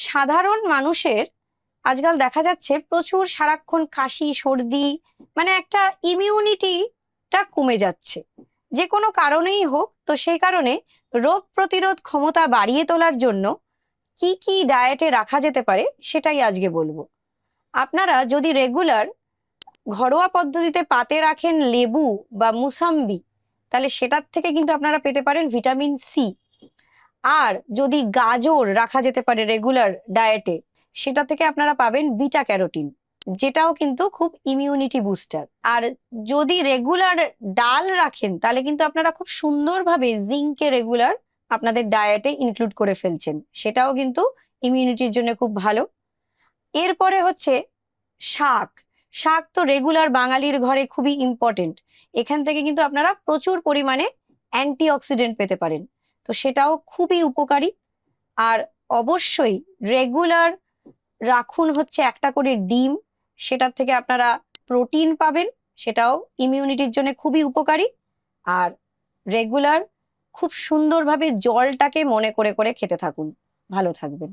সাধারণ মানুষের আজকাল দেখা যাচ্ছে প্রচুর সারাক্ষণ কাশি সর্দি, মানে একটা ইমিউনিটিটা কমে যাচ্ছে, যে কোনো কারণেই হোক। তো সেই কারণে রোগ প্রতিরোধ ক্ষমতা বাড়িয়ে তোলার জন্য কি কি ডায়েটে রাখা যেতে পারে সেটাই আজকে বলবো। আপনারা যদি রেগুলার ঘরোয়া পদ্ধতিতে পাতে রাখেন লেবু বা মুসাম্বি, তাহলে সেটার থেকে কিন্তু আপনারা পেতে পারেন ভিটামিন সি। আর যদি গাজর রাখা যেতে পারে রেগুলার ডায়েটে, সেটা থেকে আপনারা পাবেন বিটা ক্যারোটিন, যেটাও কিন্তু খুব ইমিউনিটি বুস্টার। আর যদি রেগুলার ডাল রাখেন, তাহলে কিন্তু আপনারা খুব সুন্দরভাবে জিঙ্কে রেগুলার আপনাদের ডায়েটে ইনক্লুড করে ফেলছেন, সেটাও কিন্তু ইমিউনিটির জন্য খুব ভালো। এরপরে হচ্ছে শাক। শাক তো রেগুলার বাঙালির ঘরে খুবই ইম্পর্টেন্ট। এখান থেকে কিন্তু আপনারা প্রচুর পরিমাণে অ্যান্টিঅক্সিডেন্ট পেতে পারেন, তো সেটাও খুবই উপকারী। আর অবশ্যই রেগুলার রাখুন হচ্ছে একটা করে ডিম, সেটার থেকে আপনারা প্রোটিন পাবেন, সেটাও ইমিউনিটির জন্য খুবই উপকারী। আর রেগুলার খুব সুন্দরভাবে জলটাকে মনে করে করে খেতে থাকুন, ভালো থাকবেন।